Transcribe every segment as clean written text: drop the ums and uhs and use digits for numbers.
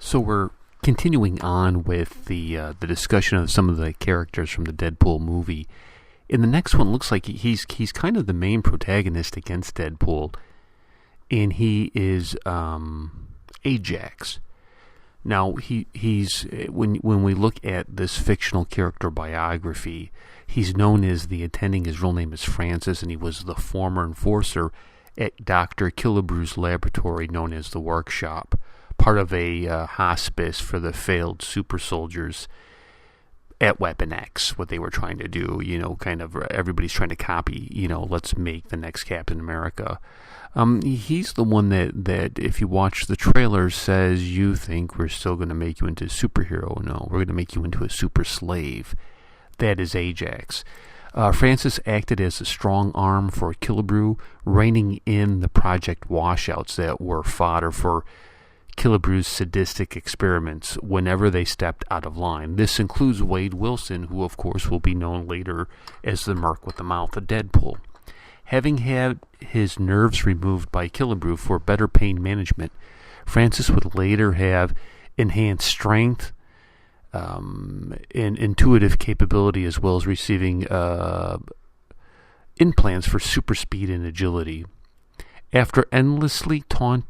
So we're continuing on with the discussion of some of the characters from the Deadpool movie. In the next one, looks like he's kind of the main protagonist against Deadpool, and he is Ajax. Now he's when we look at this fictional character biography, he's known as the attending. His real name is Francis, and he was the former enforcer at Dr. Killebrew's laboratory, known as the Workshop, part of a hospice for the failed super soldiers at Weapon X. What they were trying to do, kind of everybody's trying to copy. Let's make the next Captain America. He's the one that if you watch the trailer says you think we're still going to make you into a superhero. No, we're going to make you into a super slave. That is Ajax. Francis acted as a strong arm for Killebrew, reining in the Project washouts that were fodder for Killebrew's sadistic experiments whenever they stepped out of line. This includes Wade Wilson, who of course will be known later as the Merc with the Mouth of Deadpool. Having had his nerves removed by Killebrew for better pain management, Francis would later have enhanced strength and intuitive capability, as well as receiving implants for super speed and agility. After endlessly taunts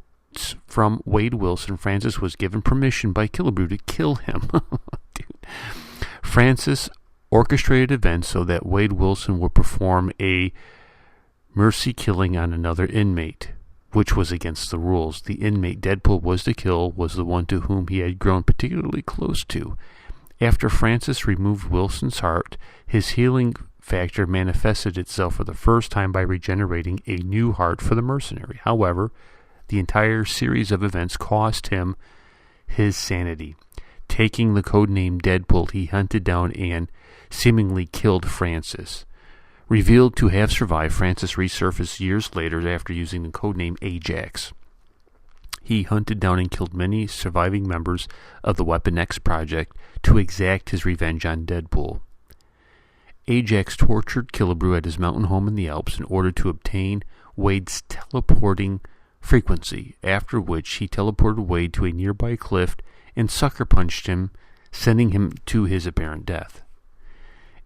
from Wade Wilson, Francis was given permission by Killebrew to kill him. Dude. Francis orchestrated events so that Wade Wilson would perform a mercy killing on another inmate, which was against the rules. The inmate Deadpool was to kill was the one to whom he had grown particularly close to. After Francis removed Wilson's heart, his healing factor manifested itself for the first time by regenerating a new heart for the mercenary. However, the entire series of events cost him his sanity. Taking the codename Deadpool, he hunted down and seemingly killed Francis. Revealed to have survived, Francis resurfaced years later after using the codename Ajax. He hunted down and killed many surviving members of the Weapon X project to exact his revenge on Deadpool. Ajax tortured Killebrew at his mountain home in the Alps in order to obtain Wade's teleporting frequency, after which he teleported Wade to a nearby cliff and sucker punched him, sending him to his apparent death.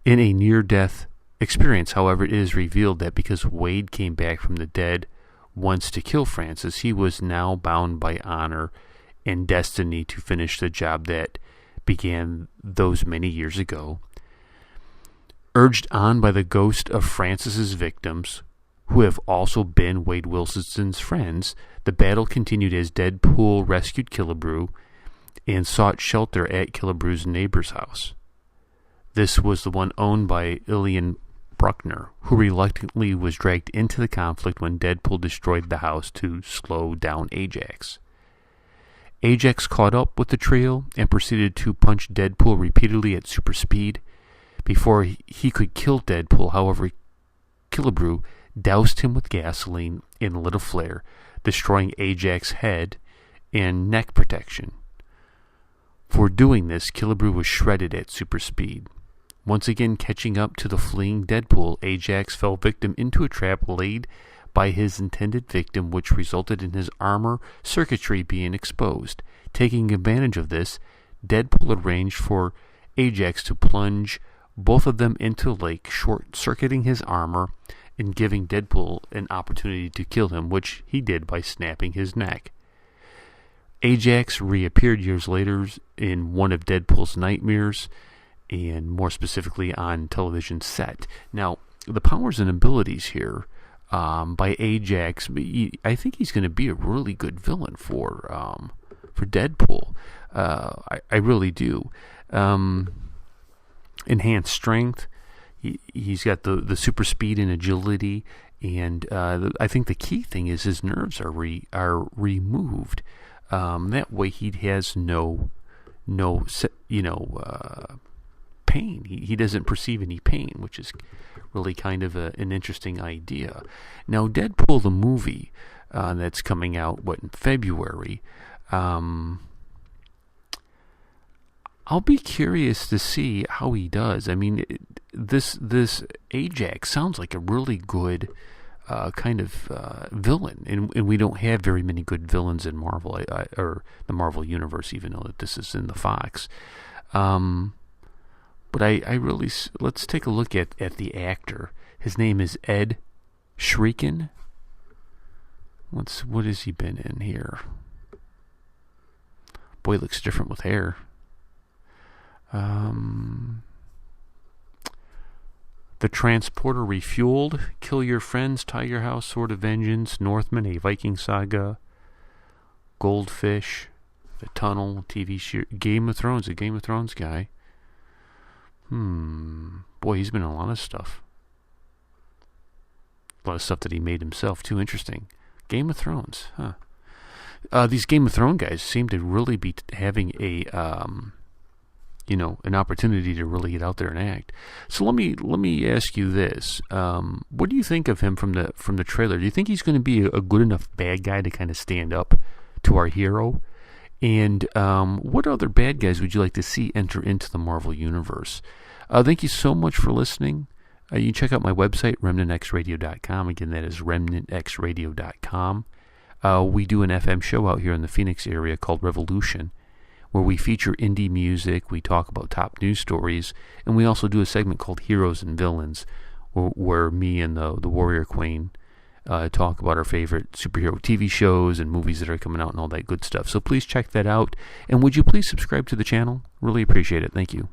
In a near-death experience, however, it is revealed that because Wade came back from the dead once to kill Francis, he was now bound by honor and destiny to finish the job that began those many years ago. Urged on by the ghost of Francis's victims, who have also been Wade Wilson's friends, the battle continued as Deadpool rescued Killebrew and sought shelter at Killebrew's neighbor's house. This was the one owned by Ilian Bruckner, who reluctantly was dragged into the conflict when Deadpool destroyed the house to slow down Ajax. Ajax caught up with the trio and proceeded to punch Deadpool repeatedly at super speed. Before he could kill Deadpool, however, Killebrew doused him with gasoline and lit a flare, destroying Ajax's head and neck protection. For doing this, Killebrew was shredded at super speed. Once again catching up to the fleeing Deadpool, Ajax fell victim into a trap laid by his intended victim, which resulted in his armor circuitry being exposed. Taking advantage of this, Deadpool arranged for Ajax to plunge both of them into the lake, short-circuiting his armor and giving Deadpool an opportunity to kill him, which he did by snapping his neck. Ajax reappeared years later in one of Deadpool's nightmares, and more specifically on television set. Now, the powers and abilities here by Ajax, I think he's going to be a really good villain for Deadpool. I really do. Enhanced strength. He's got the super speed and agility, and I think the key thing is his nerves are removed. That way, he has no pain. He doesn't perceive any pain, which is really kind of an interesting idea. Now, Deadpool the movie that's coming out in February. I'll be curious to see how he does. I mean, this Ajax sounds like a really good kind of villain, and we don't have very many good villains in Marvel, or the Marvel universe, even though that this is in the Fox. But I really, let's take a look at the actor. His name is Ed Shrieken. What has he been in here? Boy, he looks different with hair. The Transporter Refueled, Kill Your Friends, Tiger House, Sword of Vengeance, Northman, A Viking Saga, Goldfish, The Tunnel, TV show, Game of Thrones, a Game of Thrones guy. Boy, he's been in a lot of stuff. A lot of stuff that he made himself, too. Interesting. Game of Thrones, huh? These Game of Thrones guys seem to really be having an opportunity to really get out there and act. So let me ask you this: what do you think of him from the trailer? Do you think he's going to be a good enough bad guy to kind of stand up to our hero? And what other bad guys would you like to see enter into the Marvel universe? Thank you so much for listening. You can check out my website, remnantxradio.com. Again, that is remnantxradio.com. We do an FM show out here in the Phoenix area called Revolution, where we feature indie music, we talk about top news stories, and we also do a segment called Heroes and Villains, where me and the Warrior Queen talk about our favorite superhero TV shows and movies that are coming out and all that good stuff. So please check that out, and would you please subscribe to the channel? Really appreciate it. Thank you.